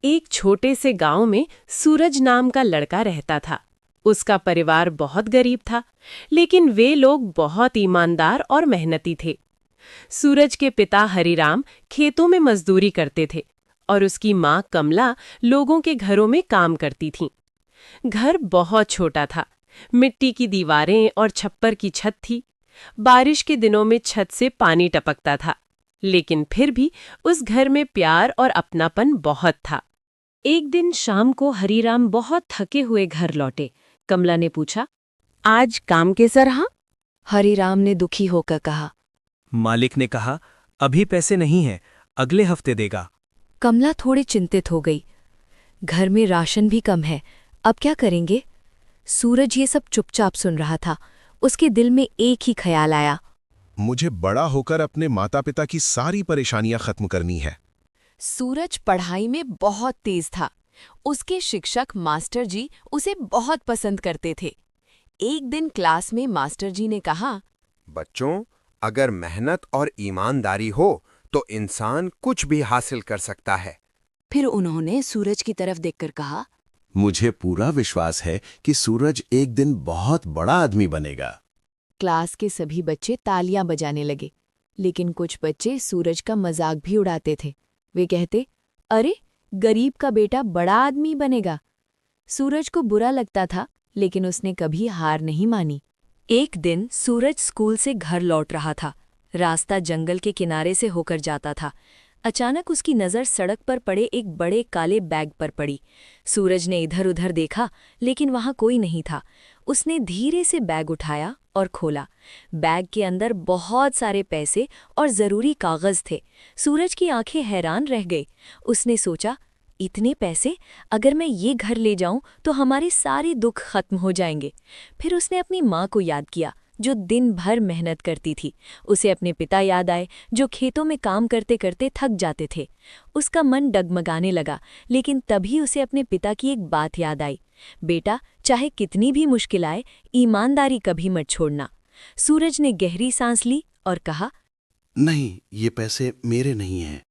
एक छोटे से गांव में सूरज नाम का लड़का रहता था। उसका परिवार बहुत गरीब था, लेकिन वे लोग बहुत ईमानदार और मेहनती थे। सूरज के पिता हरिराम खेतों में मजदूरी करते थे और उसकी माँ कमला लोगों के घरों में काम करती थीं। घर बहुत छोटा था, मिट्टी की दीवारें और छप्पर की छत थी। बारिश के दिनों में छत से पानी टपकता था, लेकिन फिर भी उस घर में प्यार और अपनापन बहुत था। एक दिन शाम को हरिराम बहुत थके हुए घर लौटे। कमला ने पूछा, आज काम कैसा रहा? हरिराम ने दुखी होकर कहा। मालिक ने कहा, अभी पैसे नहीं हैं, अगले हफ्ते देगा। कमला थोड़ी चिंतित हो गई। घर में राशन भी कम है, अब क्या करेंगे? सूरज ये सब चुपचाप सुन रहा था। उसके दिल में एक ही ख्याल आया, मुझे बड़ा होकर अपने माता पिता की सारी परेशानियां खत्म करनी है। सूरज पढ़ाई में बहुत तेज था। उसके शिक्षक मास्टर जी उसे बहुत पसंद करते थे। एक दिन क्लास में मास्टर जी ने कहा, बच्चों, अगर मेहनत और ईमानदारी हो तो इंसान कुछ भी हासिल कर सकता है। फिर उन्होंने सूरज की तरफ देखकर कहा, मुझे पूरा विश्वास है कि सूरज एक दिन बहुत बड़ा आदमी बनेगा। क्लास के सभी बच्चे तालियां बजाने लगे, लेकिन कुछ बच्चे सूरज का मजाक भी उड़ाते थे। वे कहते, अरे गरीब का बेटा बड़ा आदमी बनेगा। सूरज को बुरा लगता था, लेकिन उसने कभी हार नहीं मानी। एक दिन सूरज स्कूल से घर लौट रहा था। रास्ता जंगल के किनारे से होकर जाता था। अचानक उसकी नज़र सड़क पर पड़े एक बड़े काले बैग पर पड़ी। सूरज ने इधर उधर देखा, लेकिन वहां कोई नहीं था। उसने धीरे से बैग उठाया और खोला। बैग के अंदर बहुत सारे पैसे और ज़रूरी कागज़ थे। सूरज की आंखें हैरान रह गई। उसने सोचा, इतने पैसे, अगर मैं ये घर ले जाऊं तो हमारे सारे दुख खत्म हो जाएंगे। फिर उसने अपनी माँ को याद किया, जो दिन भर मेहनत करती थी। उसे अपने पिता याद आए, जो खेतों में काम करते करते थक जाते थे। उसका मन डगमगाने लगा, लेकिन तभी उसे अपने पिता की एक बात याद आई, बेटा, चाहे कितनी भी मुश्किल आए, ईमानदारी कभी मत छोड़ना। सूरज ने गहरी सांस ली और कहा, नहीं, ये पैसे मेरे नहीं हैं।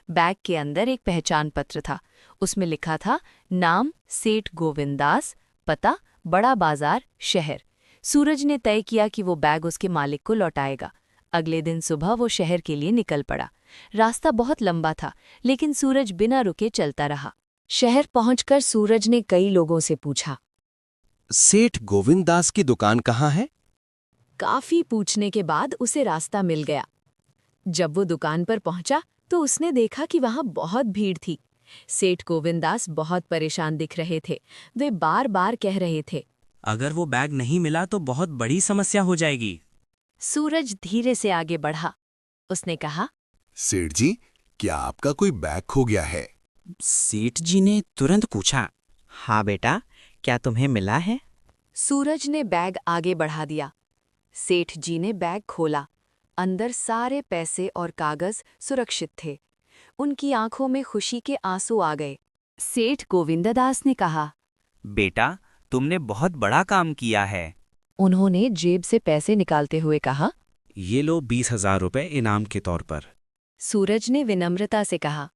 बैग के अंदर एक पहचान पत्र था। उसमें लिखा था, नाम सेठ गोविंदास, पता बड़ा बाजार, शहर। सूरज ने तय किया कि वो बैग उसके मालिक को लौटाएगा। अगले दिन सुबह वो शहर के लिए निकल पड़ा। रास्ता बहुत लंबा था, लेकिन सूरज बिना रुके चलता रहा। शहर पहुंचकर सूरज ने कई लोगों से पूछा, सेठ गोविंदास की दुकान कहाँ है? काफी पूछने के बाद उसे रास्ता मिल गया। जब वो दुकान पर पहुंचा तो उसने देखा कि वहां बहुत भीड़ थी। सेठ गोविंदास बहुत परेशान दिख रहे थे। वे बार बार कह रहे थे, अगर वो बैग नहीं मिला तो बहुत बड़ी समस्या हो जाएगी। सूरज धीरे से आगे बढ़ा। उसने कहा, सेठ जी, क्या आपका कोई बैग खो गया है? सेठ जी ने तुरंत पूछा, हाँ बेटा, क्या तुम्हें मिला है? सूरज ने बैग आगे बढ़ा दिया। सेठ जी ने बैग खोला। अंदर सारे पैसे और कागज सुरक्षित थे। उनकी आंखों में खुशी के आंसू आ गए। सेठ गोविंददास ने कहा, बेटा, तुमने बहुत बड़ा काम किया है। उन्होंने जेब से पैसे निकालते हुए कहा, ये लो 20,000 रुपए इनाम के तौर पर। सूरज ने विनम्रता से कहा,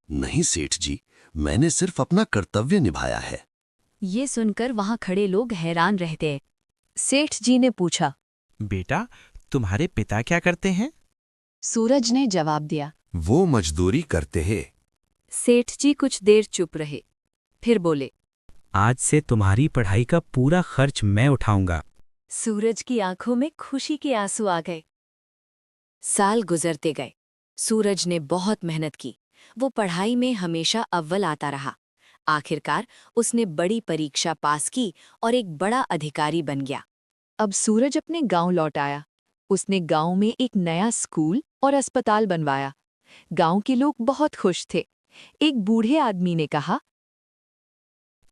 नहीं सेठ जी, मैंने सिर्फ अपना कर्तव्य निभाया है। ये सुनकर वहां खड़े लोग हैरान रहते। सेठ जी ने पूछा, बेटा, तुम्हारे पिता क्या करते हैं? सूरज ने जवाब दिया। वो मजदूरी करते हैं। सेठ जी कुछ देर चुप रहे, फिर बोले, आज से तुम्हारी पढ़ाई का पूरा खर्च मैं उठाऊंगा। सूरज की आंखों में खुशी के आंसू आ गए। साल गुजरते गए। सूरज ने बहुत मेहनत की। वो पढ़ाई में हमेशा अव्वल आता रहा। आखिरकार उसने बड़ी परीक्षा पास की और एक बड़ा अधिकारी बन गया। अब सूरज अपने गांव लौट आया। उसने गांव में एक नया स्कूल और अस्पताल बनवाया। गांव के लोग बहुत खुश थे। एक बूढ़े आदमी ने कहा,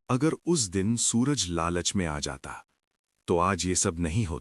अगर उस दिन सूरज लालच में आ जाता तो आज ये सब नहीं होता।